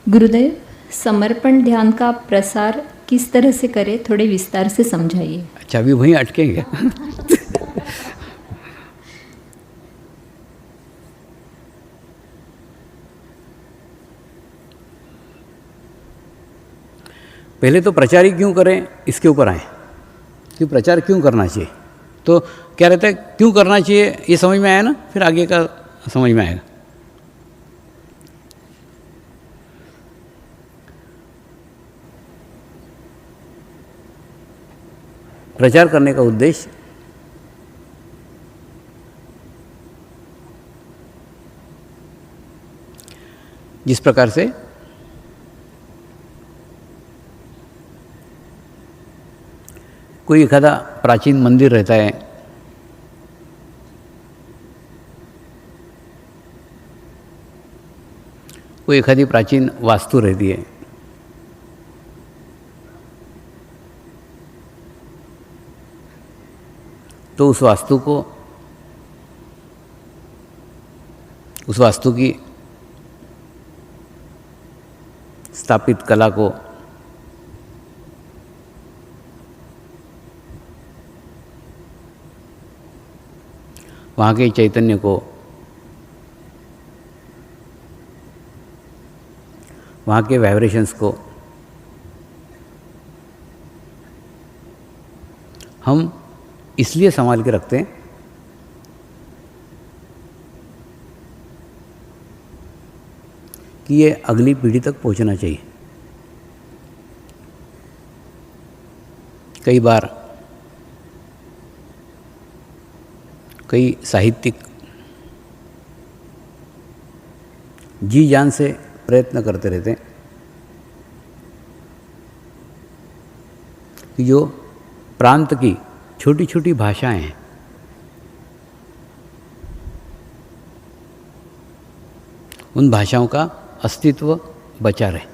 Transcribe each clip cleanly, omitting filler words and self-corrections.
गुरुदेव, समर्पण ध्यान का प्रसार किस तरह से करें, थोड़े विस्तार से समझाइए। अच्छा, अभी वहीं अटकेंगे। पहले तो प्रचार ही क्यों करें, इसके ऊपर आए कि प्रचार क्यों करना चाहिए। तो क्या रहता है, क्यों करना चाहिए ये समझ में आया ना, फिर आगे का समझ में आएगा। प्रचार करने का उद्देश्य जिस प्रकार से कोई एखादा प्राचीन मंदिर रहता है, कोई एखादी प्राचीन वास्तु रहती है, तो उस वास्तु की स्थापित कला को वहाँ के चैतन्य को, वहाँ के वाइब्रेशंस को हम इसलिए संभाल के रखते हैं कि ये अगली पीढ़ी तक पहुंचना चाहिए। कई बार कई साहित्यिक जी जान से प्रयत्न करते रहते हैं कि जो प्रांत की छोटी छोटी भाषाएं हैं, उन भाषाओं का अस्तित्व बचा रहे।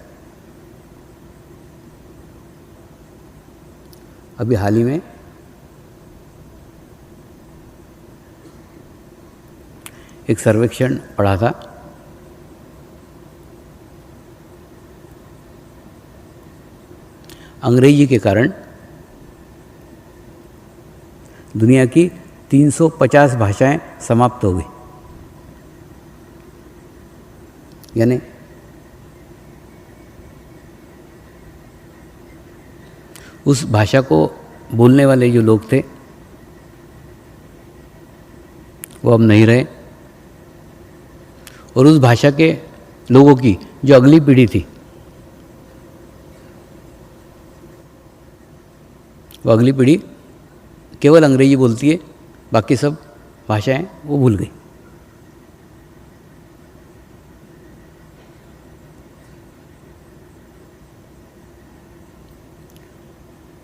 अभी हाल ही में एक सर्वेक्षण पढ़ा था, अंग्रेजी के कारण दुनिया की 350 भाषाएं समाप्त हो गई। यानी उस भाषा को बोलने वाले जो लोग थे वो अब नहीं रहे, और उस भाषा के लोगों की जो अगली पीढ़ी थी, वो अगली पीढ़ी केवल अंग्रेजी बोलती है, बाकी सब भाषाएं वो भूल गई।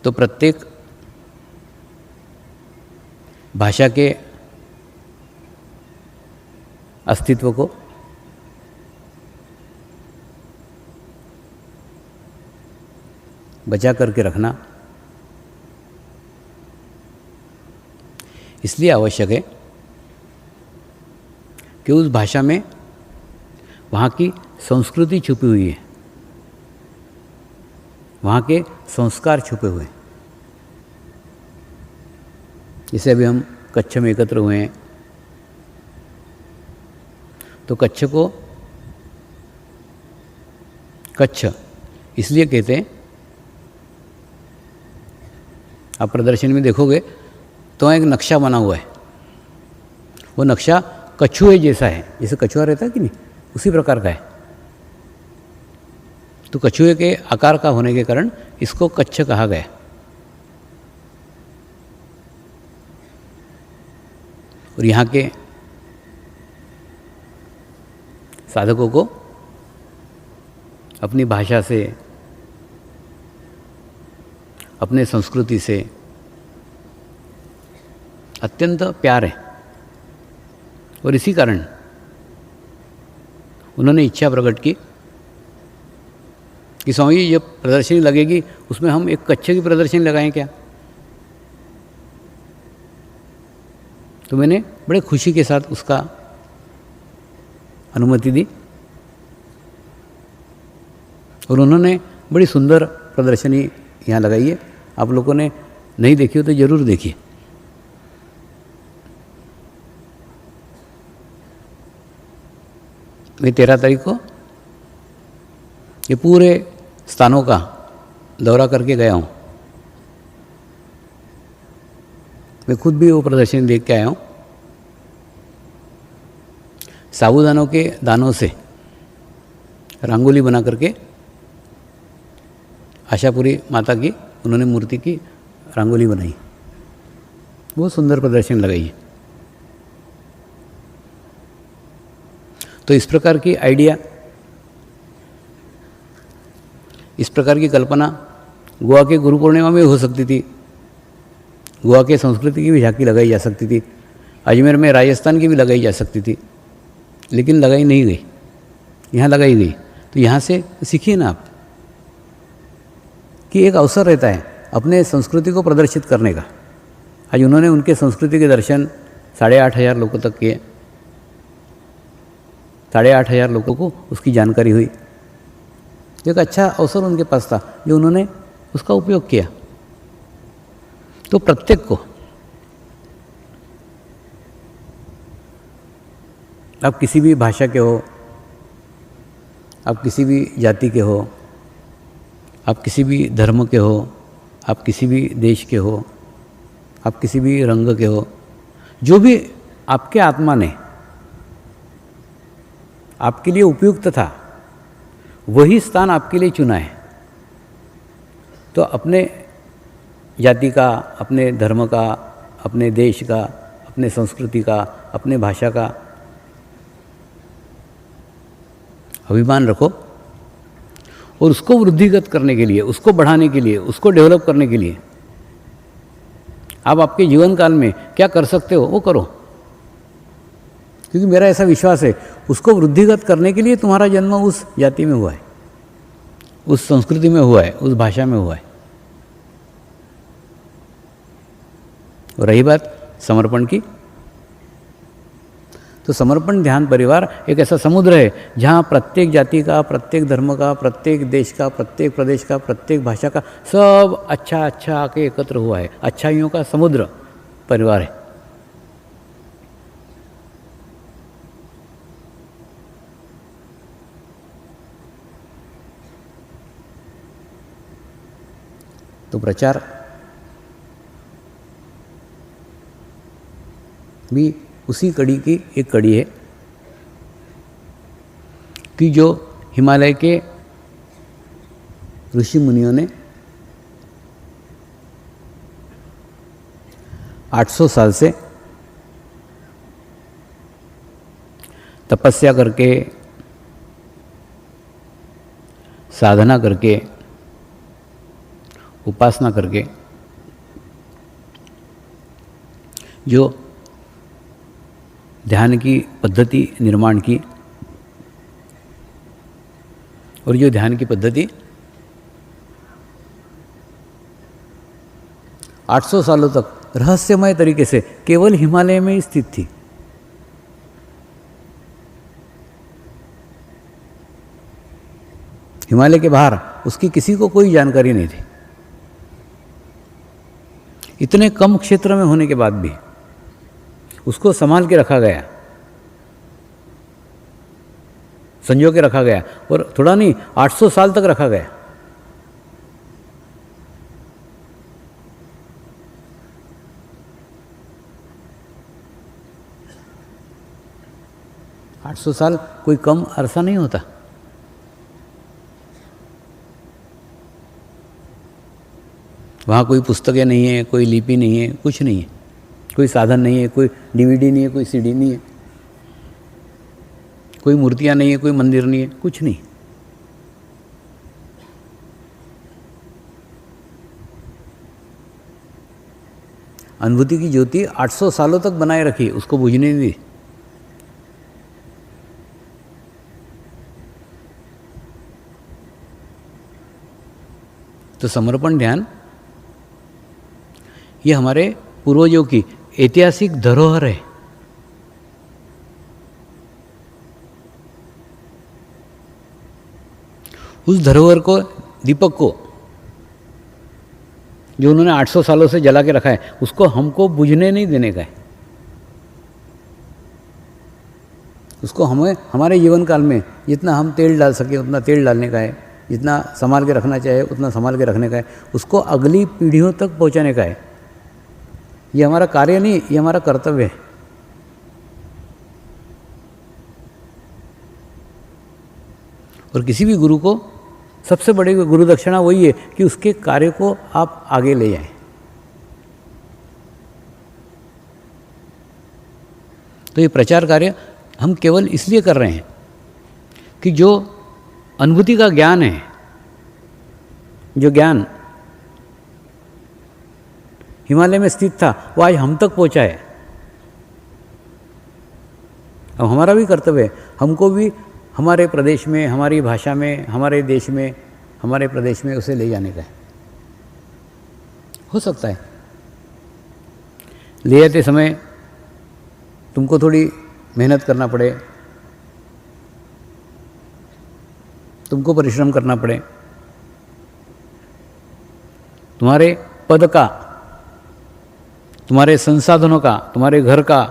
तो प्रत्येक भाषा के अस्तित्व को बचा करके रखना इसलिए आवश्यक है कि उस भाषा में वहाँ की संस्कृति छुपी हुई है, वहाँ के संस्कार छुपे हुए हैं। जैसे अभी हम कच्छ में एकत्र हुए हैं, तो कच्छ को कच्छ इसलिए कहते हैं, आप प्रदर्शन में देखोगे तो एक नक्शा बना हुआ है, वो नक्शा कछुए जैसा है, जैसे कछुआ रहता है कि नहीं, उसी प्रकार का है। तो कछुए के आकार का होने के कारण इसको कच्छ कहा गया। और यहाँ के साधकों को अपनी भाषा से, अपने संस्कृति से अत्यंत प्यार है, और इसी कारण उन्होंने इच्छा प्रकट की कि स्वामी जी, जब प्रदर्शनी लगेगी उसमें हम एक कच्छ की प्रदर्शनी लगाएं क्या। तो मैंने बड़े खुशी के साथ उसका अनुमति दी। और उन्होंने बड़ी सुंदर प्रदर्शनी यहाँ लगाई है। आप लोगों ने नहीं देखी हो तो ज़रूर देखिए। मैं 13 तारीख को ये पूरे स्थानों का दौरा करके गया हूँ। मैं खुद भी वो प्रदर्शनी देख के आया हूँ। साबूदानों के दानों से रंगोली बना करके आशापुरी माता की उन्होंने मूर्ति की रंगोली बनाई। बहुत सुंदर प्रदर्शनी लगाई है। तो इस प्रकार की आइडिया, इस प्रकार की कल्पना गोवा के गुरु पूर्णिमा में हो सकती थी। गोवा के संस्कृति की भी झांकी लगाई जा सकती थी। अजमेर में राजस्थान की भी लगाई जा सकती थी, लेकिन लगाई नहीं गई। यहाँ लगाई गई। तो यहाँ से सीखिए ना आप कि एक अवसर रहता है अपने संस्कृति को प्रदर्शित करने का। आज उन्होंने उनके संस्कृति के दर्शन 8,500 लोगों तक किए। 8,500 लोगों को उसकी जानकारी हुई। एक अच्छा अवसर उनके पास था जो उन्होंने उसका उपयोग किया। तो प्रत्येक को, आप किसी भी भाषा के हो, आप किसी भी जाति के हो, आप किसी भी धर्म के हो, आप किसी भी देश के हो, आप किसी भी रंग के हो, जो भी आपके आत्मा ने आपके लिए उपयुक्त था वही स्थान आपके लिए चुना है। तो अपने जाति का, अपने धर्म का, अपने देश का, अपने संस्कृति का, अपने भाषा का अभिमान रखो और उसको वृद्धिगत करने के लिए, उसको बढ़ाने के लिए, उसको डेवलप करने के लिए आप आपके जीवन काल में क्या कर सकते हो वो करो। क्योंकि मेरा ऐसा विश्वास है उसको वृद्धिगत करने के लिए तुम्हारा जन्म उस जाति में हुआ है, उस संस्कृति में हुआ है, उस भाषा में हुआ है। और रही बात समर्पण की, तो समर्पण ध्यान परिवार एक ऐसा समुद्र है जहाँ प्रत्येक जाति का, प्रत्येक धर्म का, प्रत्येक देश का, प्रत्येक प्रदेश का, प्रत्येक भाषा का सब अच्छा अच्छा आके एकत्र हुआ है। अच्छाइयों का समुद्र परिवार है। तो प्रचार भी उसी कड़ी की एक कड़ी है कि जो हिमालय के ऋषि मुनियों ने 800 साल से तपस्या करके, साधना करके, उपासना करके जो ध्यान की पद्धति निर्माण की, और जो ध्यान की पद्धति 800 सालों तक रहस्यमय तरीके से केवल हिमालय में ही स्थित थी। हिमालय के बाहर उसकी किसी को कोई जानकारी नहीं थी। इतने कम क्षेत्र में होने के बाद भी उसको संभाल के रखा गया, संजो के रखा गया, और थोड़ा नहीं 800 साल तक रखा गया। आठ सौ साल कोई कम अरसा नहीं होता। वहाँ कोई पुस्तकें नहीं है, कोई लिपि नहीं है, कुछ नहीं है, कोई साधन नहीं है, कोई डीवीडी नहीं है, कोई सीडी नहीं है, कोई मूर्तियाँ नहीं है, कोई मंदिर नहीं है, कुछ नहीं। अनुभूति की ज्योति 800 सालों तक बनाए रखी, उसको बुझने नहीं दी। तो समर्पण ध्यान ये हमारे पूर्वजों की ऐतिहासिक धरोहर है। उस धरोहर को, दीपक को, जो उन्होंने 800 सालों से जला के रखा है, उसको हमको बुझने नहीं देने का है। उसको हमें हमारे जीवन काल में जितना हम तेल डाल सके उतना तेल डालने का है, जितना संभाल के रखना चाहिए उतना संभाल के रखने का है, उसको अगली पीढ़ियों तक पहुंचाने का है। ये हमारा कार्य नहीं, ये हमारा कर्तव्य है। और किसी भी गुरु को सबसे बड़ी गुरु दक्षिणा वही है कि उसके कार्य को आप आगे ले जाएं। तो ये प्रचार कार्य हम केवल इसलिए कर रहे हैं कि जो अनुभूति का ज्ञान है, जो ज्ञान हिमालय में स्थित था, वो आज हम तक पहुंचा है। अब हमारा भी कर्तव्य है, हमको भी हमारे प्रदेश में, हमारी भाषा में, हमारे देश में, हमारे प्रदेश में उसे ले जाने का है। हो सकता है ले जाते समय तुमको थोड़ी मेहनत करना पड़े, तुमको परिश्रम करना पड़े, तुम्हारे पद का, तुम्हारे संसाधनों का, तुम्हारे घर का,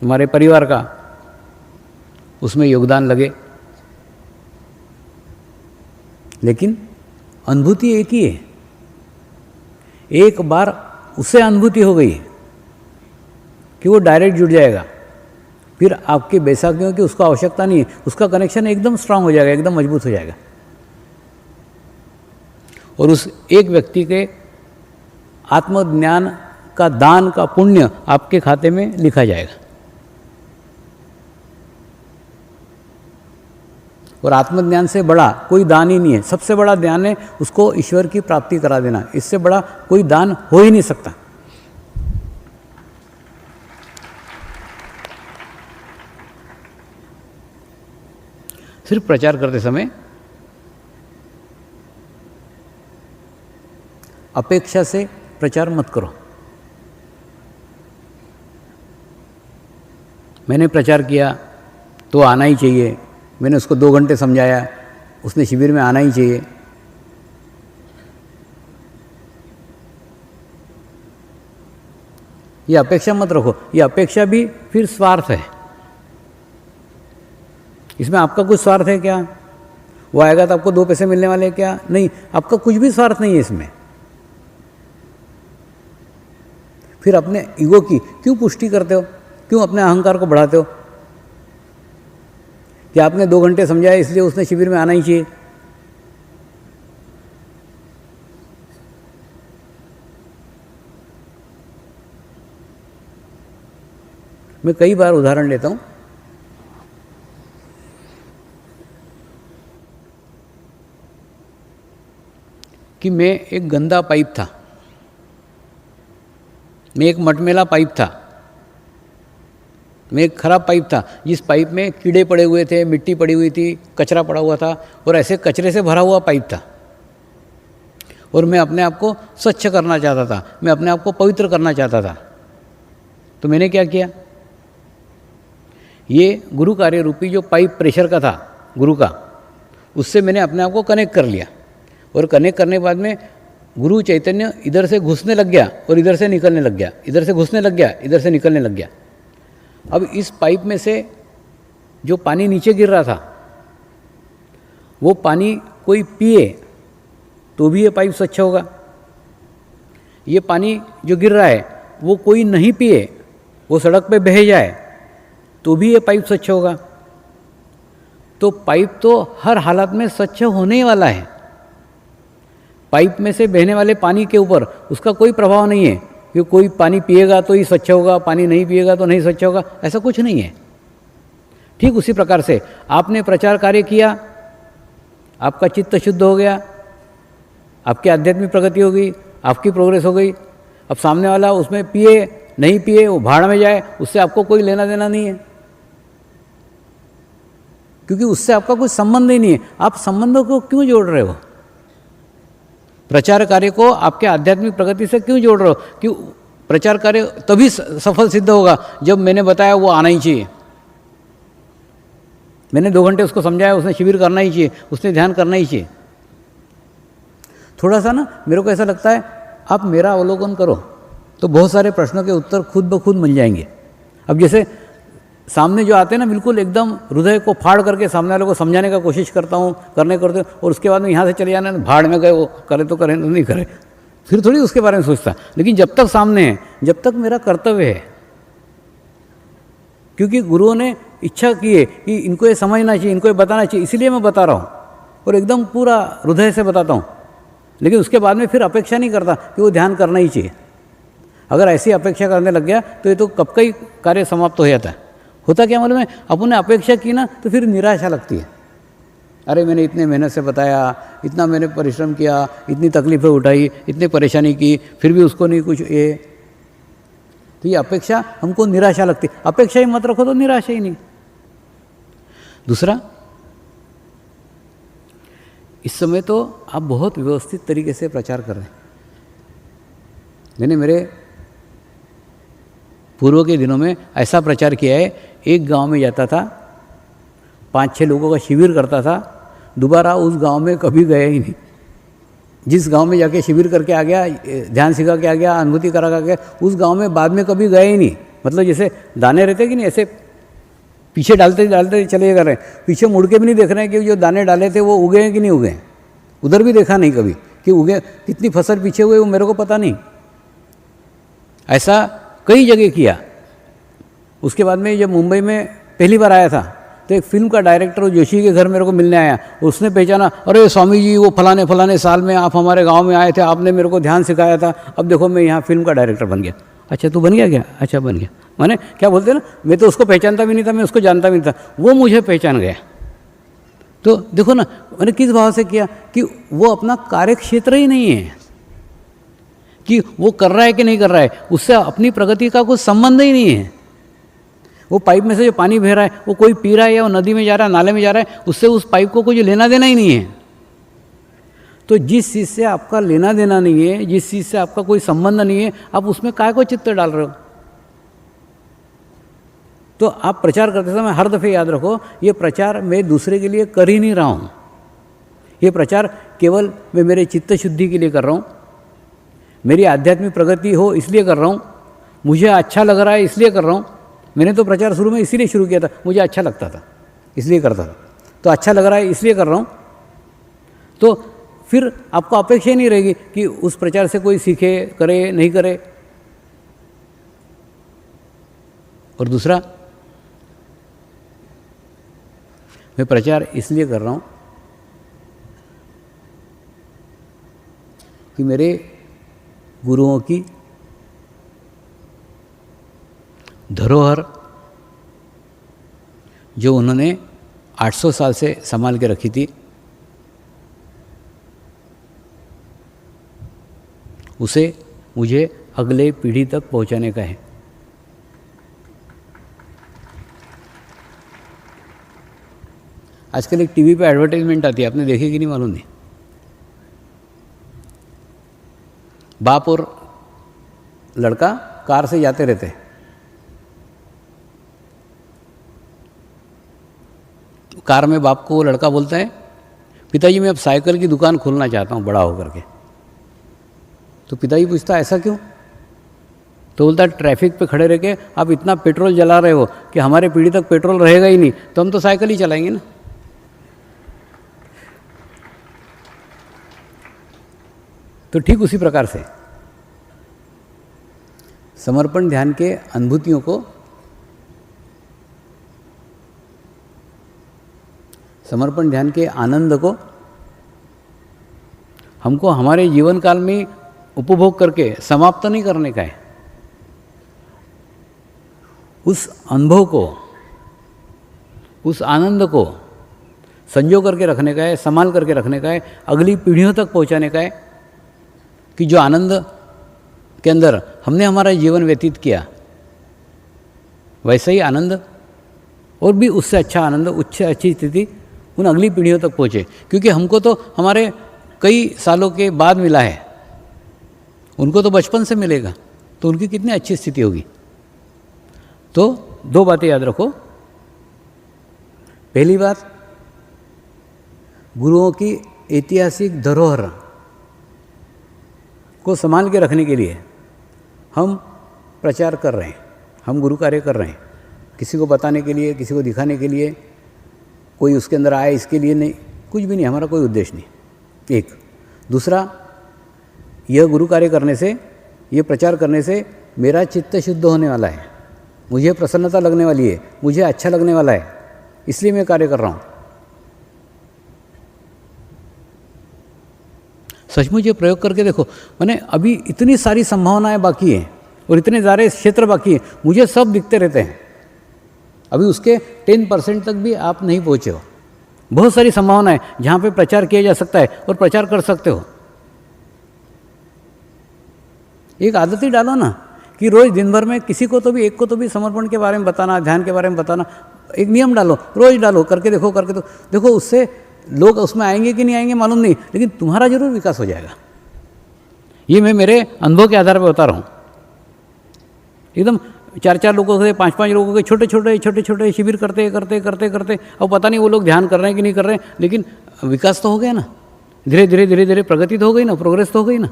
तुम्हारे परिवार का उसमें योगदान लगे, लेकिन अनुभूति एक ही है। एक बार उसे अनुभूति हो गई कि वो डायरेक्ट जुड़ जाएगा, फिर आपकी बैसाखियों की उसको आवश्यकता नहीं है, उसका कनेक्शन एकदम स्ट्रांग हो जाएगा, एकदम मजबूत हो जाएगा। और उस एक व्यक्ति के आत्मज्ञान का दान का पुण्य आपके खाते में लिखा जाएगा। और आत्मज्ञान से बड़ा कोई दान ही नहीं है। सबसे बड़ा दान है उसको ईश्वर की प्राप्ति करा देना, इससे बड़ा कोई दान हो ही नहीं सकता। सिर्फ प्रचार करते समय अपेक्षा से प्रचार मत करो। मैंने प्रचार किया तो आना ही चाहिए, मैंने उसको 2 घंटे समझाया, उसने शिविर में आना ही चाहिए। ये अपेक्षा मत रखो, ये अपेक्षा भी फिर स्वार्थ है। इसमें आपका कुछ स्वार्थ है क्या? वो आएगा तो आपको 2 पैसे मिलने वाले हैं क्या? नहीं, आपका कुछ भी स्वार्थ नहीं है इसमें। फिर अपने ईगो की क्यों पुष्टि करते हो? क्यों अपने अहंकार को बढ़ाते हो कि आपने 2 घंटे समझाया इसलिए उसने शिविर में आना ही चाहिए? मैं कई बार उदाहरण लेता हूं कि मैं एक गंदा पाइप था, मैं एक मटमेला पाइप था, मैं एक खराब पाइप था, जिस पाइप में कीड़े पड़े हुए थे, मिट्टी पड़ी हुई थी, कचरा पड़ा हुआ था, और ऐसे कचरे से भरा हुआ पाइप था। और मैं अपने आप को स्वच्छ करना चाहता था, मैं अपने आप को पवित्र करना चाहता था। तो मैंने क्या किया? ये गुरु कार्य रूपी जो पाइप प्रेशर का था गुरु का, उससे मैंने अपने आप को कनेक्ट कर लिया। और कनेक्ट करने के बाद में गुरु चैतन्य इधर से घुसने लग गया और इधर से निकलने लग गया, इधर से घुसने लग गया, इधर से निकलने लग गया। अब इस पाइप में से जो पानी नीचे गिर रहा था, वो पानी कोई पिए तो भी ये पाइप स्वच्छ होगा। ये पानी जो गिर रहा है वो कोई नहीं पिए, वो सड़क पे बह जाए तो भी ये पाइप स्वच्छ होगा। तो पाइप तो हर हालत में स्वच्छ होने वाला है। पाइप में से बहने वाले पानी के ऊपर उसका कोई प्रभाव नहीं है कि कोई पानी पिएगा तो ही स्वच्छ होगा, पानी नहीं पिएगा तो नहीं स्वच्छ होगा, ऐसा कुछ नहीं है। ठीक उसी प्रकार से आपने प्रचार कार्य किया, आपका चित्त शुद्ध हो गया, आपकी आध्यात्मिक प्रगति हो गई, आपकी प्रोग्रेस हो गई। अब सामने वाला उसमें पिए नहीं पिए, वो भाड़ में जाए, उससे आपको कोई लेना देना नहीं है, क्योंकि उससे आपका कोई संबंध ही नहीं है। आप संबंधों को क्यों जोड़ रहे हो? प्रचार कार्य को आपके आध्यात्मिक प्रगति से क्यों जोड़ रहे हो? कि प्रचार कार्य तभी सफल सिद्ध होगा जब मैंने बताया वो आना ही चाहिए। मैंने 2 घंटे उसको समझाया, उसने शिविर करना ही चाहिए, उसने ध्यान करना ही चाहिए। थोड़ा सा ना मेरे को ऐसा लगता है आप मेरा अवलोकन करो तो बहुत सारे प्रश्नों के उत्तर खुद ब खुद मिल जाएंगे। अब जैसे सामने जो आते हैं ना, बिल्कुल एकदम हृदय को फाड़ करके सामने वाले को समझाने का कोशिश करता हूँ, करते और उसके बाद में यहाँ से चले जाना, भाड़ में गए, वो करे तो करे, नहीं करे, फिर थोड़ी उसके बारे में सोचता। लेकिन जब तक सामने है, जब तक मेरा कर्तव्य है, क्योंकि गुरुओं ने इच्छा की है कि इनको ये समझना चाहिए, इनको ये बताना चाहिए, इसीलिए मैं बता रहा हूँ और एकदम पूरा हृदय से बताता हूँ। लेकिन उसके बाद में फिर अपेक्षा नहीं करता कि वो ध्यान करना ही चाहिए। अगर ऐसी अपेक्षा करने लग गया तो ये तो कब का ही कार्य समाप्त हो जाता है। होता क्या मालूम है, अपन ने अपेक्षा की ना तो फिर निराशा लगती है। अरे मैंने इतने मेहनत से बताया, इतना मैंने परिश्रम किया, इतनी तकलीफ़ें उठाई, इतनी परेशानी की, फिर भी उसको नहीं कुछ ये, तो ये अपेक्षा हमको निराशा लगती। अपेक्षा ही मत रखो तो निराशा ही नहीं। दूसरा, इस समय तो आप बहुत व्यवस्थित तरीके से प्रचार कर रहे हैं। मैंने मेरे पूर्व के दिनों में ऐसा प्रचार किया है, एक गांव में जाता था, 5-6 लोगों का शिविर करता था, दोबारा उस गांव में कभी गया ही नहीं। जिस गांव में जाके शिविर करके आ गया, ध्यान सिखा के आ गया, अनुभूति करा के आ गया, उस गांव में बाद में कभी गए ही नहीं। मतलब जैसे दाने रहते कि नहीं, ऐसे पीछे डालते डालते चले जा रहे हैं, पीछे मुड़ के भी नहीं देख रहे हैं कि जो दाने डाले थे वो उगे हैं कि नहीं उगे हैं। उधर भी देखा नहीं कभी कि उगे, कितनी फसल पीछे हुए वो मेरे को पता नहीं। ऐसा कई जगह किया। उसके बाद में जब मुंबई में पहली बार आया था तो एक फिल्म का डायरेक्टर जोशी के घर मेरे को मिलने आया। उसने पहचाना, अरे स्वामी जी वो फलाने फलाने साल में आप हमारे गांव में आए थे, आपने मेरे को ध्यान सिखाया था, अब देखो मैं यहाँ फिल्म का डायरेक्टर बन गया। अच्छा तू बन गया क्या? अच्छा बन गया। माने क्या बोलते हैं ना, मैं तो उसको पहचानता भी नहीं था, मैं उसको जानता भी नहीं था, वो मुझे पहचान गया। तो देखो ना मैंने किस भाव से किया कि वो अपना कार्य क्षेत्र ही नहीं है कि वो कर रहा है कि नहीं कर रहा है, उससे अपनी प्रगति का कोई संबंध ही नहीं है। वो पाइप में से जो पानी बह रहा है वो कोई पी रहा है या वो नदी में जा रहा है, नाले में जा रहा है, उससे उस पाइप को कुछ लेना देना ही नहीं है। तो जिस चीज़ से आपका लेना देना नहीं है, जिस चीज़ से आपका कोई संबंध नहीं है, आप उसमें काय को चित्त डाल रहे हो। तो आप प्रचार करते समय हर दफ़े याद रखो, ये प्रचार मैं दूसरे के लिए कर ही नहीं रहा हूँ। ये प्रचार केवल मैं मेरे चित्त शुद्धि के लिए कर रहा हूँ, मेरी आध्यात्मिक प्रगति हो इसलिए कर रहा हूँ, मुझे अच्छा लग रहा है इसलिए कर रहा हूँ। मैंने तो प्रचार शुरू में इसीलिए शुरू किया था, मुझे अच्छा लगता था इसलिए करता था, तो अच्छा लग रहा है इसलिए कर रहा हूँ। तो फिर आपको अपेक्षा ही नहीं रहेगी कि उस प्रचार से कोई सीखे, करे नहीं करे। और दूसरा, मैं प्रचार इसलिए कर रहा हूँ कि मेरे गुरुओं की धरोहर जो उन्होंने 800 साल से संभाल के रखी थी, उसे मुझे अगले पीढ़ी तक पहुंचाने का है। आजकल एक टीवी पे एडवर्टाइजमेंट आती है, आपने देखी कि नहीं मालूम नहीं। बाप और लड़का कार से जाते रहते हैं, कार में बाप को वो लड़का बोलता है, पिताजी मैं अब साइकिल की दुकान खोलना चाहता हूँ बड़ा होकर के। तो पिताजी पूछता ऐसा क्यों? तो बोलता ट्रैफिक पे खड़े रह के आप इतना पेट्रोल जला रहे हो कि हमारे पीढ़ी तक पेट्रोल रहेगा ही नहीं, तो हम तो साइकिल ही चलाएंगे ना। तो ठीक उसी प्रकार से समर्पण ध्यान के अनुभूतियों को, समर्पण ध्यान के आनंद को हमको हमारे जीवन काल में उपभोग करके समाप्त नहीं करने का है। उस अनुभव को, उस आनंद को संजो करके रखने का है, संभाल करके रखने का है, अगली पीढ़ियों तक पहुंचाने का है कि जो आनंद के अंदर हमने हमारा जीवन व्यतीत किया, वैसा ही आनंद और भी उससे अच्छा आनंद, उससे अच्छी स्थिति उन अगली पीढ़ियों तक पहुँचे। क्योंकि हमको तो हमारे कई सालों के बाद मिला है, उनको तो बचपन से मिलेगा, तो उनकी कितनी अच्छी स्थिति होगी। तो 2 बातें याद रखो, पहली बात, गुरुओं की ऐतिहासिक धरोहर को संभाल के रखने के लिए हम प्रचार कर रहे हैं, हम गुरु कार्य कर रहे हैं। किसी को बताने के लिए, किसी को दिखाने के लिए, कोई उसके अंदर आए इसके लिए नहीं, कुछ भी नहीं, हमारा कोई उद्देश्य नहीं। एक दूसरा, यह गुरु कार्य करने से, ये प्रचार करने से मेरा चित्त शुद्ध होने वाला है, मुझे प्रसन्नता लगने वाली है, मुझे अच्छा लगने वाला है, इसलिए मैं कार्य कर रहा हूँ। सचमुच ये प्रयोग करके देखो, मैंने अभी इतनी सारी संभावनाएं बाकी हैं और इतने सारे क्षेत्र बाकी हैं, मुझे सब दिखते रहते हैं। अभी उसके 10% तक भी आप नहीं पहुँचे हो। बहुत सारी संभावनाएं जहाँ पे प्रचार किया जा सकता है और प्रचार कर सकते हो। एक आदत ही डालो ना कि रोज़ दिन भर में किसी को तो भी, एक को तो भी समर्पण के बारे में बताना, ध्यान के बारे में बताना। एक नियम डालो, रोज़ डालो, करके देखो, करके तो देखो, उससे लोग उसमें आएंगे कि नहीं आएंगे मालूम नहीं, लेकिन तुम्हारा जरूर विकास हो जाएगा। ये मैं मेरे अनुभव के आधार पर बता रहा हूँ। एकदम 4-4 लोगों से, 5-5 लोगों के छोटे-छोटे शिविर करते अब पता नहीं वो लोग ध्यान कर रहे हैं कि नहीं कर रहे हैं, लेकिन विकास तो हो गया ना, धीरे धीरे प्रगति तो हो गई ना, प्रोग्रेस तो हो गई ना।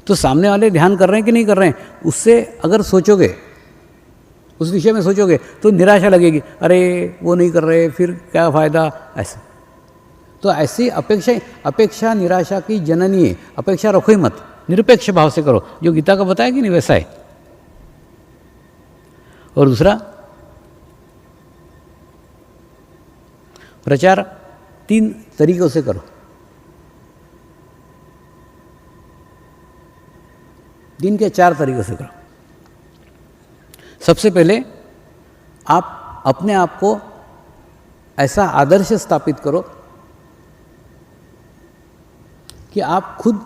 तो सामने वाले ध्यान कर रहे हैं कि नहीं कर रहे हैं, उससे अगर सोचोगे, उस विषय में सोचोगे तो निराशा लगेगी, अरे वो नहीं कर रहे, फिर क्या फ़ायदा, ऐसा। तो ऐसी अपेक्षा निराशा की जननी है। अपेक्षा रखो ही मत, निरपेक्ष भाव से करो, जो गीता का बताया कि नहीं वैसा है। और दूसरा, प्रचार 3 तरीकों से करो। 3 के 4 तरीकों से करो। सबसे पहले आप अपने आप को ऐसा आदर्श स्थापित करो कि आप खुद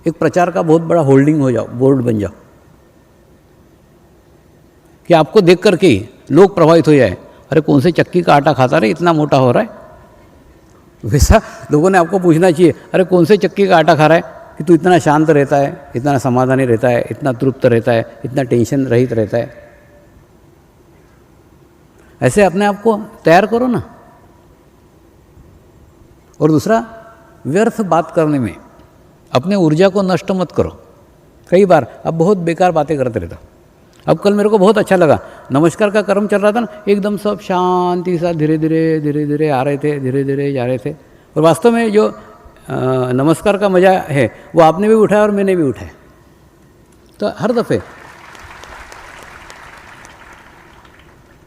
एक प्रचार का बहुत बड़ा होल्डिंग हो जाओ, बोर्ड बन जाओ, कि आपको देख करके ही लोग प्रभावित हो जाए, अरे कौन से चक्की का आटा खाता रहे, इतना मोटा हो रहा है। वैसा लोगों ने आपको पूछना चाहिए, अरे कौन से चक्की का आटा खा रहा है कि तू इतना शांत रहता है, इतना समाधानी रहता है, इतना तृप्त रहता है, इतना टेंशन रहित रहता है। ऐसे अपने आप को तैयार करो ना। और दूसरा, व्यर्थ बात करने में अपने ऊर्जा को नष्ट मत करो। कई बार अब बहुत बेकार बातें करते रहता। अब कल मेरे को बहुत अच्छा लगा, नमस्कार का कर्म चल रहा था ना, एकदम सब शांति सा धीरे धीरे आ रहे थे, धीरे धीरे जा रहे थे। और वास्तव में जो नमस्कार का मज़ा है वो आपने भी उठाया और मैंने भी उठाया। तो हर दफ़े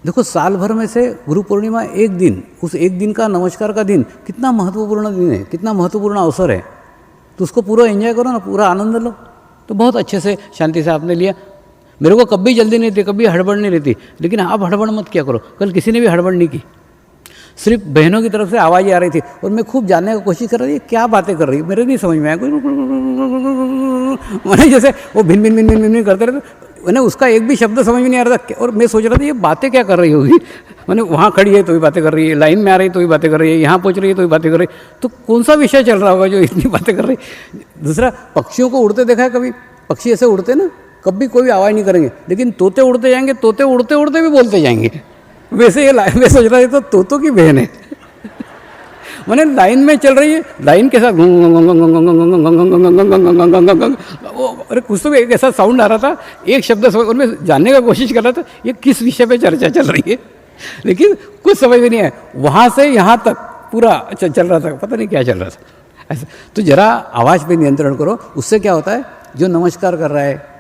देखो, साल भर में से गुरु पूर्णिमा एक दिन, उस एक दिन का नमस्कार का दिन कितना महत्वपूर्ण दिन है, कितना महत्वपूर्ण अवसर है। तो उसको पूरा एंजॉय करो ना, पूरा आनंद लो। तो बहुत अच्छे से शांति से आपने लिया। मेरे को कभी जल्दी नहीं थी, कभी हड़बड़ नहीं रहती, लेकिन आप हड़बड़ मत किया करो। कल किसी ने भी हड़बड़ नहीं की, सिर्फ बहनों की तरफ से आवाज़ें आ रही थी और मैं खूब जानने की कोशिश कर रही थी क्या बातें कर रही है, मेरे नहीं समझ में आया। कोई मैंने जैसे वो भिन भिन भिन भिन भिन करते रहते, मैंने उसका एक भी शब्द समझ में नहीं आ रहा था। और मैं सोच रहा था ये बातें क्या कर रही होगी। मैंने वहाँ खड़ी है तो भी बातें कर रही है, लाइन में आ रही तो भी बातें कर रही है, यहाँ पहुँच रही है तो भी बातें कर रही है। तो कौन सा विषय चल रहा होगा जो इतनी बातें कर रही है। दूसरा, पक्षियों को उड़ते देखा है कभी? पक्षी ऐसे उड़ते ना, कभी कोई आवाज़ नहीं करेंगे, लेकिन तोते उड़ते जाएंगे, तोते उड़ते उड़ते भी बोलते जाएंगे। वैसे ये मैं सोच रहा था तो तोतों की बहन है। मैंने लाइन में चल रही है, लाइन के साथ अरे कुछ तो एक ऐसा साउंड आ रहा था, एक शब्द समझ, और मैं जानने का कोशिश कर रहा था ये किस विषय पे चर्चा चल रही है, लेकिन कुछ समझ में नहीं आया। वहाँ से यहाँ तक पूरा चल रहा था, पता नहीं क्या चल रहा था ऐसा। तो जरा आवाज़ पे नियंत्रण करो, उससे क्या होता है, जो नमस्कार कर रहा है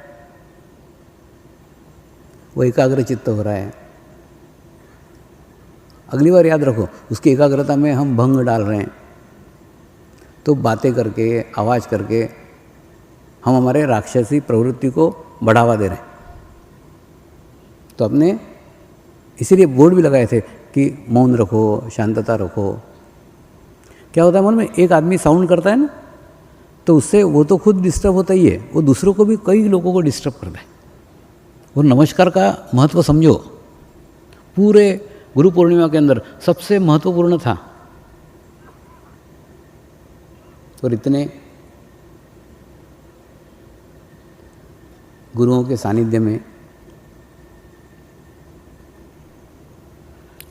वो एकाग्र चित्त हो रहा है। अगली बार याद रखो, उसकी एकाग्रता में हम भंग डाल रहे हैं, तो बातें करके, आवाज़ करके हम हमारे राक्षसी प्रवृत्ति को बढ़ावा दे रहे हैं। तो अपने इसीलिए बोर्ड भी लगाए थे कि मौन रखो, शांतता रखो। क्या होता है मन में, एक आदमी साउंड करता है ना, तो उससे वो तो खुद डिस्टर्ब होता ही है, वो दूसरों को भी, कई लोगों को डिस्टर्ब करता है। और नमस्कार का महत्व समझो, पूरे गुरु पूर्णिमा के अंदर सबसे महत्वपूर्ण था। और इतने गुरुओं के सानिध्य में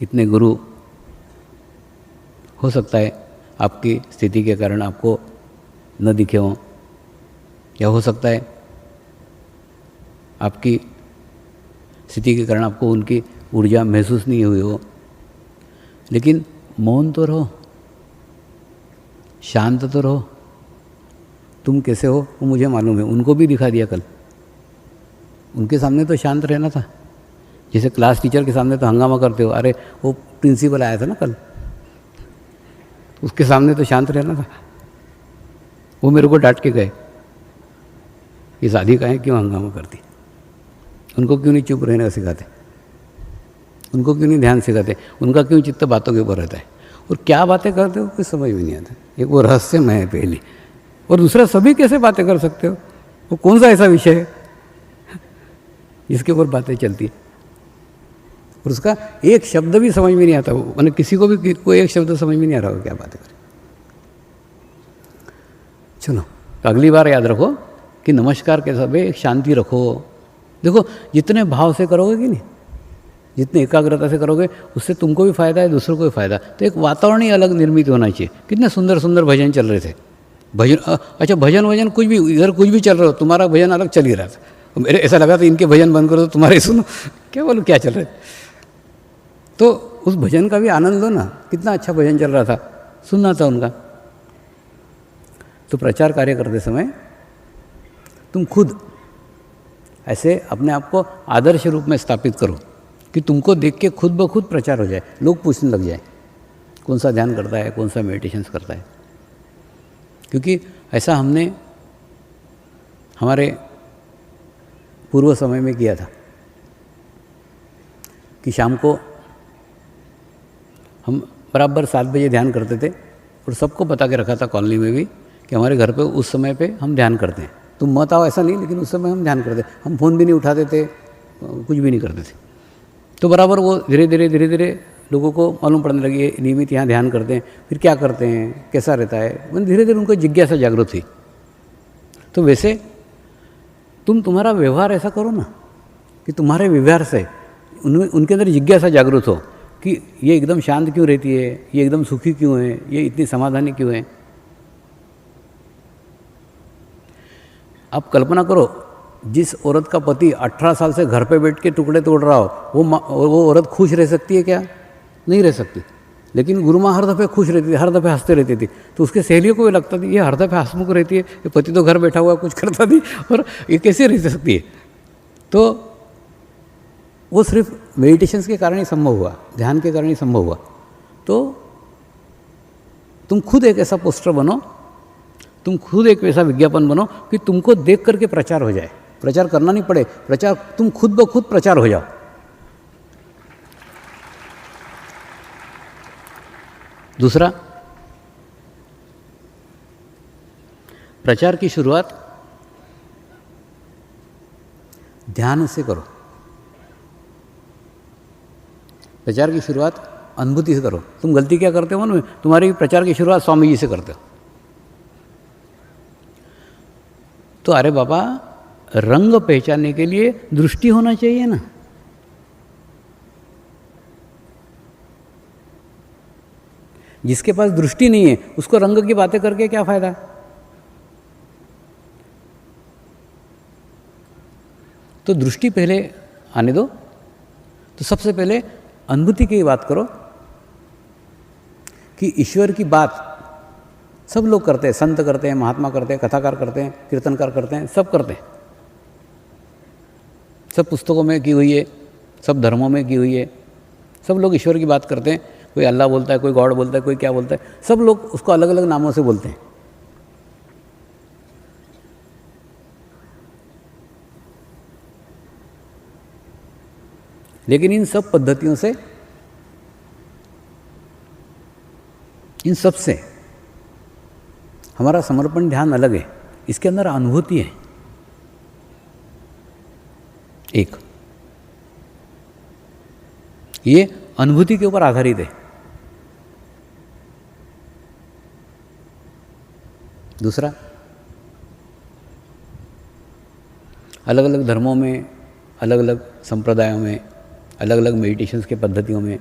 इतने गुरु हो सकता है आपकी स्थिति के कारण आपको न दिखे हों, या हो सकता है आपकी स्थिति के कारण आपको उनकी ऊर्जा महसूस नहीं हुई हो, लेकिन मौन तो रहो, शांत तो रहो। तुम कैसे हो वो मुझे मालूम है, उनको भी दिखा दिया कल। उनके सामने तो शांत रहना था, जैसे क्लास टीचर के सामने तो हंगामा करते हो। अरे वो प्रिंसिपल आया था ना कल, उसके सामने तो शांत रहना था। वो मेरे को डांट के गए, ये शादी का है क्यों हंगामा करती, उनको क्यों नहीं चुप रहने का सिखाते, उनको क्यों नहीं ध्यान सिखाते, उनका क्यों चित्त बातों के ऊपर रहता है। और क्या बातें करते हो कुछ समझ में नहीं आता। एक वो रहस्यमय है पहली, और दूसरा सभी कैसे बातें कर सकते हो। वो कौन सा ऐसा विषय है जिसके ऊपर बातें चलती है और उसका एक शब्द भी समझ में नहीं आता। वो मैंने किसी को भी कोई एक शब्द समझ में नहीं आ रहा हो क्या बातें करें। चलो तो अगली बार याद रखो कि नमस्कार के समय एक शांति रखो। देखो जितने भाव से करोगे कि नहीं, जितने एकाग्रता से करोगे, उससे तुमको भी फायदा है, दूसरों को भी फायदा। तो एक वातावरण ही अलग निर्मित होना चाहिए। कितने सुंदर सुंदर भजन चल रहे थे। भजन अच्छा भजन कुछ भी इधर कुछ भी चल रहा हो, तुम्हारा भजन अलग चल ही रहा था। मेरे ऐसा लगा था इनके भजन बंद करो तो तुम्हारे सुनो, क्या बोलो क्या चल रहा है। तो उस भजन का भी आनंद लो ना, कितना अच्छा भजन चल रहा था, सुनना था उनका। तो प्रचार कार्य करते समय तुम खुद ऐसे अपने आप को आदर्श रूप में स्थापित करो कि तुमको देख के खुद ब खुद प्रचार हो जाए, लोग पूछने लग जाए कौन सा ध्यान करता है, कौन सा मेडिटेशंस करता है। क्योंकि ऐसा हमने हमारे पूर्व समय में किया था कि शाम को हम बराबर 7 बजे ध्यान करते थे, और सबको बता के रखा था कॉलोनी में भी कि हमारे घर पे उस समय पे हम ध्यान करते हैं। तुम मत आओ ऐसा नहीं, लेकिन उस समय हम ध्यान करते, हम फ़ोन भी नहीं उठाते थे, कुछ भी नहीं करते थे। तो बराबर वो धीरे धीरे लोगों को मालूम पड़ने लगी, नियमित यहाँ ध्यान करते हैं, फिर क्या करते हैं, कैसा रहता है। मतलब धीरे धीरे उनको जिज्ञासा जागृत हुई। तो वैसे तुम्हारा व्यवहार ऐसा करो ना कि तुम्हारे व्यवहार से उनके अंदर जिज्ञासा जागृत हो कि ये एकदम शांत क्यों रहती है, ये एकदम सुखी क्यों है, ये इतनी समाधानी क्यों है। आप कल्पना करो, जिस औरत का पति 18 साल से घर पे बैठ के टुकड़े तोड़ रहा हो, वो औरत खुश रह सकती है क्या? नहीं रह सकती। लेकिन गुरु माँ हर दफ़े खुश रहती थी, हर दफ़े हंसते रहती थी। तो उसके सहेलियों को भी लगता था ये हर दफ़े हंसमुख रहती है, ये पति तो घर बैठा हुआ कुछ करता नहीं, और ये कैसे रह सकती है। तो वो सिर्फ मेडिटेशंस के कारण ही संभव हुआ, ध्यान के कारण ही संभव हुआ। तो तुम खुद एक ऐसा पोस्टर बनो, तुम खुद एक वैसा विज्ञापन बनो कि तुमको देख करके प्रचार हो जाए। प्रचार करना नहीं पड़े, प्रचार तुम खुद ब खुद प्रचार हो जाओ। दूसरा, प्रचार की शुरुआत ध्यान से करो। प्रचार की शुरुआत अनुभूति से करो। तुम गलती क्या करते हो ना, तुम्हारी प्रचार की शुरुआत स्वामी जी से करते हो। तो अरे बाबा, रंग पहचानने के लिए दृष्टि होना चाहिए ना। जिसके पास दृष्टि नहीं है उसको रंग की बातें करके क्या फायदा। तो दृष्टि पहले आने दो। तो सबसे पहले अनुभूति की बात करो कि ईश्वर की बात सब लोग करते हैं, संत करते हैं, महात्मा करते हैं, कथाकार करते हैं, कीर्तनकार करते हैं, सब करते हैं। सब पुस्तकों में की हुई है, सब धर्मों में की हुई है। सब लोग ईश्वर की बात करते हैं। कोई अल्लाह बोलता है, कोई गॉड बोलता है, कोई क्या बोलता है। सब लोग उसको अलग अलग नामों से बोलते हैं। लेकिन इन सब पद्धतियों से, इन सब से हमारा समर्पण ध्यान अलग है। इसके अंदर अनुभूति है। एक ये अनुभूति के ऊपर आधारित है। दूसरा, अलग अलग धर्मों में, अलग अलग संप्रदायों में, अलग अलग मेडिटेशंस के पद्धतियों में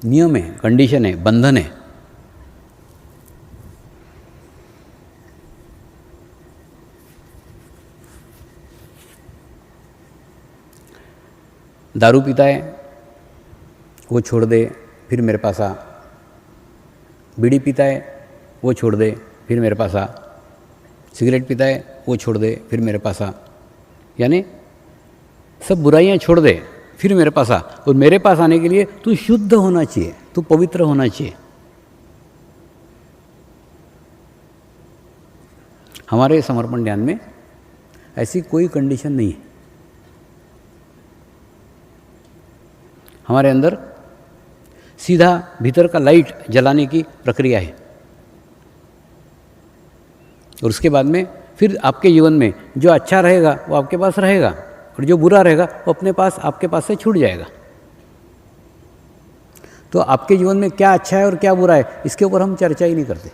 नियम है, कंडीशन है, बंधन है। दारू पीता है, वो छोड़ दे, फिर मेरे पास आ। बीड़ी पीता है, वो छोड़ दे, फिर मेरे पास आ। सिगरेट पीता है, वो छोड़ दे, फिर मेरे पास आ। यानी सब बुराइयां छोड़ दे, फिर मेरे पास आ। और मेरे पास आने के लिए तू शुद्ध होना चाहिए, तू पवित्र होना चाहिए। हमारे समर्पण ध्यान में ऐसी कोई कंडीशन नहीं है। हमारे अंदर सीधा भीतर का लाइट जलाने की प्रक्रिया है, और उसके बाद में फिर आपके जीवन में जो अच्छा रहेगा वो आपके पास रहेगा, और जो बुरा रहेगा वो अपने पास, आपके पास से छूट जाएगा। तो आपके जीवन में क्या अच्छा है और क्या बुरा है, इसके ऊपर हम चर्चा ही नहीं करते।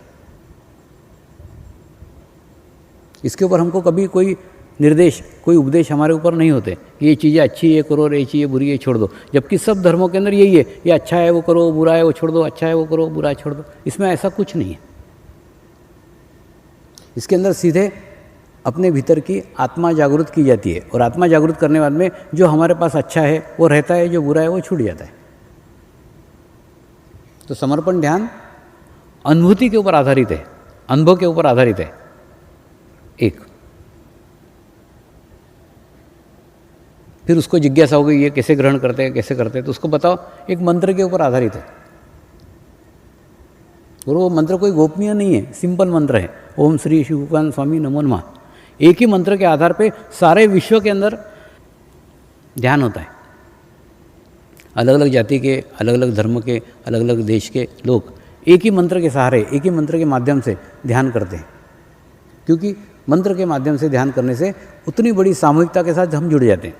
इसके ऊपर हमको कभी कोई निर्देश, कोई उपदेश हमारे ऊपर नहीं होते कि ये चीज़ें अच्छी ये करो और ये चीज़ें बुरी ये छोड़ दो। जबकि सब धर्मों के अंदर यही है, ये अच्छा है वो करो, बुरा है वो छोड़ दो, अच्छा है वो करो, बुरा है छोड़ दो। इसमें ऐसा कुछ नहीं है। इसके अंदर सीधे अपने भीतर की आत्मा जागृत की जाती है, और आत्मा जागृत करने बाद में जो हमारे पास अच्छा है वो रहता है, जो बुरा है वो छूट जाता है। तो समर्पण ध्यान अनुभूति के ऊपर आधारित है, अनुभव के ऊपर आधारित है। एक फिर उसको जिज्ञासा हो गई ये कैसे ग्रहण करते हैं, कैसे करते हैं, तो उसको बताओ। एक मंत्र के ऊपर आधारित है, और वो मंत्र कोई गोपनीय नहीं है, सिंपल मंत्र है। ओम श्री शिवकान स्वामी नमो नमः। एक ही मंत्र के आधार पे सारे विश्व के अंदर ध्यान होता है। अलग अलग जाति के, अलग अलग धर्म के, अलग अलग देश के लोग एक ही मंत्र के सहारे, एक ही मंत्र के माध्यम से ध्यान करते हैं, क्योंकि मंत्र के माध्यम से ध्यान करने से उतनी बड़ी सामूहिकता के साथ हम जुड़ जाते हैं।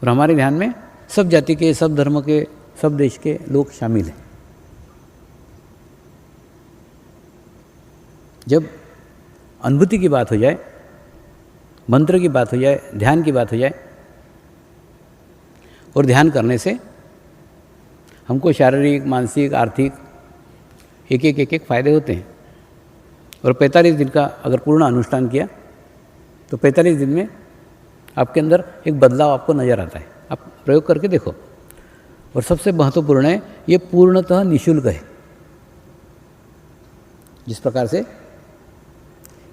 और हमारे ध्यान में सब जाति के, सब धर्म के, सब देश के लोग शामिल हैं। जब अनुभूति की बात हो जाए, मंत्र की बात हो जाए, ध्यान की बात हो जाए, और ध्यान करने से हमको शारीरिक, मानसिक, आर्थिक एक फ़ायदे होते हैं। और 45 दिन का अगर पूर्ण अनुष्ठान किया तो 45 दिन में आपके अंदर एक बदलाव आपको नज़र आता है। आप प्रयोग करके देखो। और सबसे महत्वपूर्ण है, ये पूर्णतः निःशुल्क है। जिस प्रकार से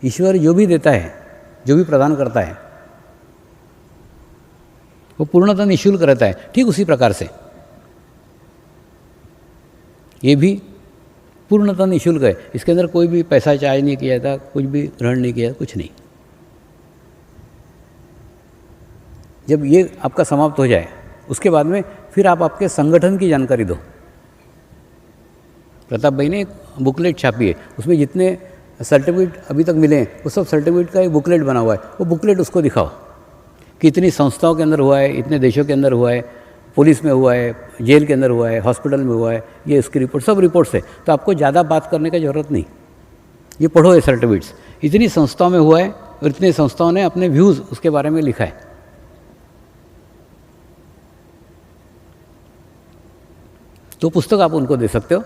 ईश्वर जो भी देता है, जो भी प्रदान करता है, वो पूर्णतः निःशुल्क रहता है, ठीक उसी प्रकार से ये भी पूर्णतः निःशुल्क है। इसके अंदर कोई भी पैसा चार्ज नहीं किया जाता, कुछ भी ग्रहण नहीं किया, कुछ नहीं। जब ये आपका समाप्त हो जाए, उसके बाद में फिर आप आपके संगठन की जानकारी दो। प्रताप भाई ने एक बुकलेट छापी है, उसमें जितने सर्टिफिकेट अभी तक मिले हैं वो सब सर्टिफिकेट का एक बुकलेट बना हुआ है। वो बुकलेट उसको दिखाओ कि इतनी संस्थाओं के अंदर हुआ है, इतने देशों के अंदर हुआ है, पुलिस में हुआ है, जेल के अंदर हुआ है, हॉस्पिटल में हुआ है, ये उसकी रिपोर्ट, सब रिपोर्ट्स है। तो आपको ज़्यादा बात करने का ज़रूरत नहीं, ये पढ़ो ये सर्टिफिकेट्स। इतनी संस्थाओं में हुआ है और इतनी संस्थाओं ने अपने व्यूज़ उसके बारे में लिखा है। तो पुस्तक आप उनको दे सकते हो,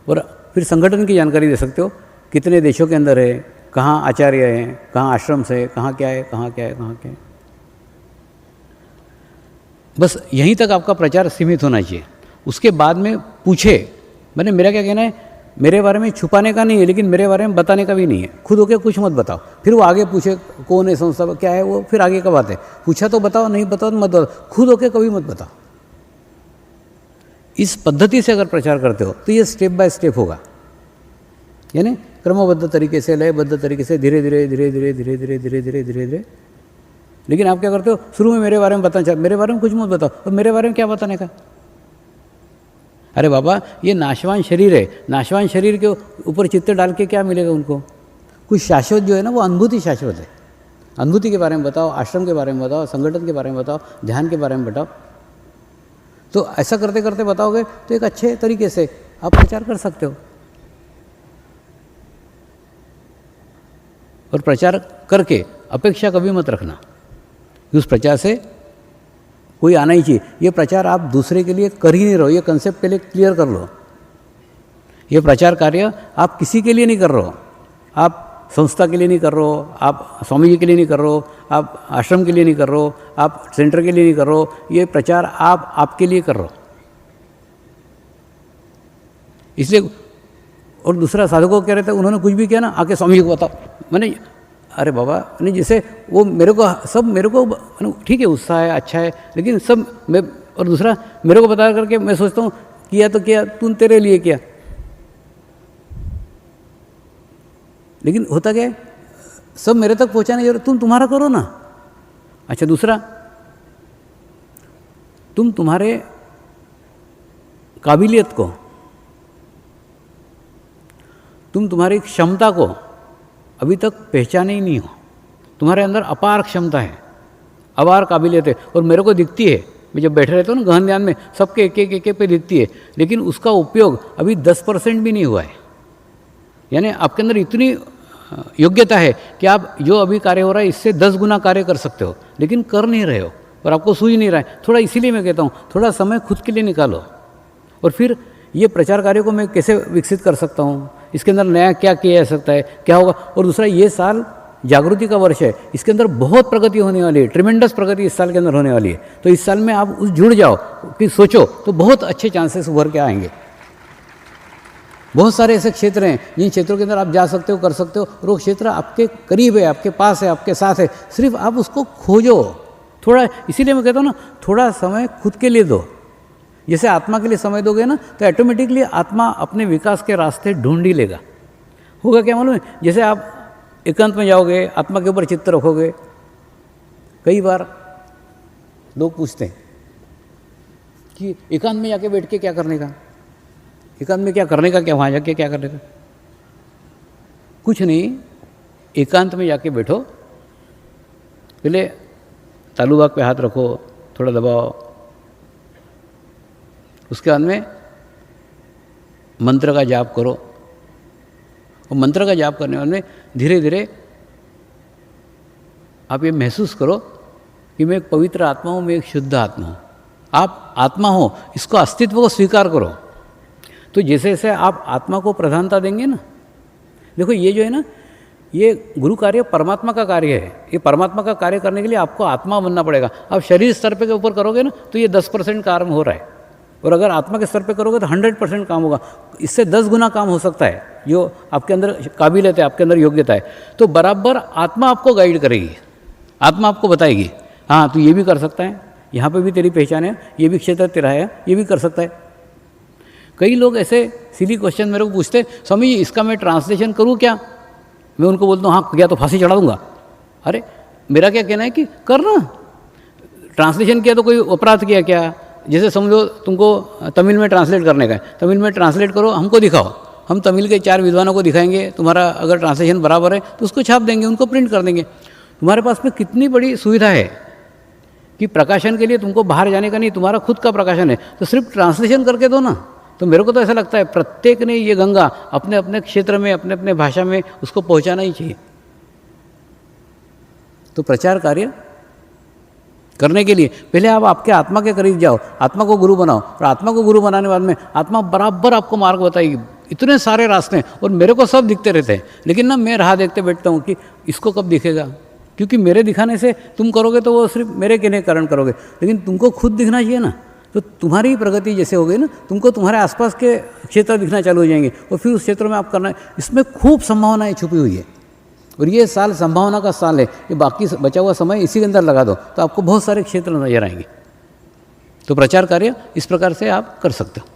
और फिर संगठन की जानकारी दे सकते हो, कितने देशों के अंदर है, कहाँ आचार्य हैं, कहाँ आश्रम से, कहाँ क्या है, कहाँ क्या है, कहाँ क्या है। बस यहीं तक आपका प्रचार सीमित होना चाहिए। उसके बाद में पूछे, मैंने मेरा क्या कहना है, मेरे बारे में छुपाने का नहीं है, लेकिन मेरे बारे में बताने का भी नहीं है। खुद होके कुछ मत बताओ, फिर वो आगे पूछे कौन है, संस्था क्या है, वो फिर आगे का बात है। पूछा तो बताओ, नहीं बताओ तो मत बताओ, खुद होके कभी मत बताओ। इस पद्धति से अगर प्रचार करते हो तो ये स्टेप बाय स्टेप होगा, यानी क्रमबद्ध तरीके से, लयबद्ध तरीके से, धीरे धीरे धीरे धीरे धीरे धीरे धीरे धीरे धीरे धीरे। लेकिन आप क्या करते हो, शुरू में मेरे बारे में बताना चाहते, मेरे बारे में कुछ मत बताओ। और मेरे बारे में क्या बताने का? अरे बाबा, ये नाशवान शरीर है, नाशवान शरीर के ऊपर चित्त डाल के क्या मिलेगा उनको? कुछ शाश्वत जो है ना, वो अनुभूति शाश्वत है। अनुभूति के बारे में बताओ, आश्रम के बारे में बताओ, संगठन के बारे में बताओ, ध्यान के बारे में बताओ। तो ऐसा करते करते बताओगे तो एक अच्छे तरीके से आप प्रचार कर सकते हो। और प्रचार करके अपेक्षा कभी मत रखना कि उस प्रचार से कोई आना ही चाहिए। ये प्रचार आप दूसरे के लिए कर ही नहीं रहे हो, ये कंसेप्ट पहले क्लियर कर लो। ये प्रचार कार्य आप किसी के लिए नहीं कर रहे हो, आप संस्था के लिए नहीं कर रहे हो, आप स्वामी जी के लिए नहीं कर रहे हो, आप आश्रम के लिए नहीं कर रहे हो, आप सेंटर के लिए नहीं कर रहे हो। ये प्रचार आप आपके लिए कर रहे हो। इसलिए और दूसरा साधकों कह रहे थे, उन्होंने कुछ भी किया ना, आके स्वामी जी को बताओ। मैंने अरे बाबा, नहीं जैसे वो मेरे को ठीक है, उत्साह है, अच्छा है, लेकिन सब मैं, और दूसरा मेरे को बता करके मैं सोचता हूँ किया तो किया, तुम तेरे लिए किया, लेकिन होता क्या है, सब मेरे तक पहुँचाने जरूर, तुम तुम्हारा करो ना। अच्छा, दूसरा, तुम तुम्हारे काबिलियत को, तुम तुम्हारी क्षमता को अभी तक पहचाने ही नहीं हो। तुम्हारे अंदर अपार क्षमता है, अपार काबिलियत है, और मेरे को दिखती है, मैं जब बैठे रहता हूँ ना गहन ध्यान में, सबके एक एक पे दिखती है, लेकिन उसका उपयोग अभी 10% भी नहीं हुआ है। यानी आपके अंदर इतनी योग्यता है कि आप जो अभी कार्य हो रहा है इससे 10 गुना कार्य कर सकते हो, लेकिन कर नहीं रहे हो और आपको सूझ नहीं रहा है। थोड़ा इसीलिए मैं कहता हूँ, थोड़ा समय खुद के लिए निकालो, और फिर ये प्रचार कार्य को मैं कैसे विकसित कर सकता हूँ, इसके अंदर नया क्या किया जा सकता है, क्या होगा। और दूसरा, ये साल जागृति का वर्ष है, इसके अंदर बहुत प्रगति होने वाली है, ट्रिमेंडस प्रगति इस साल के अंदर होने वाली है। तो इस साल में आप उस जुड़ जाओ कि सोचो, तो बहुत अच्छे चांसेस उभर के आएंगे। बहुत सारे ऐसे क्षेत्र हैं जिन क्षेत्रों के अंदर आप जा सकते हो, कर सकते हो, और वो क्षेत्र आपके करीब है, आपके पास है, आपके साथ है, सिर्फ आप उसको खोजो थोड़ा। इसीलिए मैं कहता हूँ ना, थोड़ा समय खुद के लिए दो। जैसे आत्मा के लिए समय दोगे ना, तो ऑटोमेटिकली आत्मा अपने विकास के रास्ते ढूंढ ही लेगा। होगा क्या मालूम है, जैसे आप एकांत में जाओगे, आत्मा के ऊपर चित्त रखोगे। कई बार लोग पूछते हैं कि एकांत में जाके बैठ के क्या करने का, एकांत में क्या करने का, क्या वहाँ जाके क्या करने का। कुछ नहीं, एकांत में जाके बैठो, पहले तालू बाग पे हाथ रखो, थोड़ा दबाओ, उसके बाद में मंत्र का जाप करो, और मंत्र का जाप करने वाले में धीरे धीरे आप ये महसूस करो कि मैं एक पवित्र आत्मा हूँ, मैं एक शुद्ध आत्मा हूँ। आप आत्मा हो, इसको अस्तित्व को स्वीकार करो। तो जैसे जैसे आप आत्मा को प्रधानता देंगे ना, देखो ये जो है ना, ये गुरु कार्य परमात्मा का कार्य है। ये परमात्मा का कार्य करने के लिए आपको आत्मा बनना पड़ेगा। आप शरीर स्तर पे के ऊपर करोगे ना, तो ये 10% काम हो रहा है, और अगर आत्मा के स्तर पे करोगे तो 100% काम होगा। इससे 10 गुना काम हो सकता है, जो आपके अंदर काबिलियत है, आपके अंदर योग्यता है। तो बराबर आत्मा आपको गाइड करेगी, आत्मा आपको बताएगी, हाँ तू ये भी कर सकता है, यहाँ पे भी तेरी पहचान है, ये भी क्षेत्र तेरा है, ये भी कर सकता है। कई लोग ऐसे सिली क्वेश्चन मेरे को पूछते, स्वामी जी इसका मैं ट्रांसलेशन करूँ क्या? मैं उनको बोलता हूँ हाँ, क्या तो फांसी चढ़ा दूंगा। अरे मेरा क्या कहना है कि करना, ट्रांसलेशन किया तो कोई अपराध किया क्या? जैसे समझो तुमको तमिल में ट्रांसलेट करने का है, तमिल में ट्रांसलेट करो, हमको दिखाओ, हम तमिल के 4 विद्वानों को दिखाएंगे, तुम्हारा अगर ट्रांसलेशन बराबर है तो उसको छाप देंगे, उनको प्रिंट कर देंगे। तुम्हारे पास में कितनी बड़ी सुविधा है कि प्रकाशन के लिए तुमको बाहर जाने का नहीं, तुम्हारा खुद का प्रकाशन है, तो सिर्फ ट्रांसलेशन करके दो ना। तो मेरे को तो ऐसा लगता है प्रत्येक ने ये गंगा अपने अपने क्षेत्र में, अपने अपने भाषा में उसको पहुंचाना ही चाहिए। तो प्रचार कार्य करने के लिए पहले आप आपके आत्मा के करीब जाओ, आत्मा को गुरु बनाओ, और आत्मा को गुरु बनाने बाद में आत्मा बराबर आपको मार्ग बताएगी। इतने सारे रास्ते हैं और मेरे को सब दिखते रहते हैं, लेकिन ना मैं राह देखते बैठता हूँ कि इसको कब दिखेगा, क्योंकि मेरे दिखाने से तुम करोगे तो वो सिर्फ मेरे कहने कारण करोगे, लेकिन तुमको खुद दिखना चाहिए ना। तो तुम्हारी प्रगति जैसे हो गई ना, तुमको तुम्हारे आसपास के क्षेत्र दिखना चालू हो जाएंगे, और फिर उस क्षेत्र में आप करना है। इसमें खूब संभावनाएं छुपी हुई है, और ये साल संभावना का साल है। ये बाकी बचा हुआ समय इसी के अंदर लगा दो, तो आपको बहुत सारे क्षेत्र नजर आएंगे। तो प्रचार कार्य इस प्रकार से आप कर सकते हो।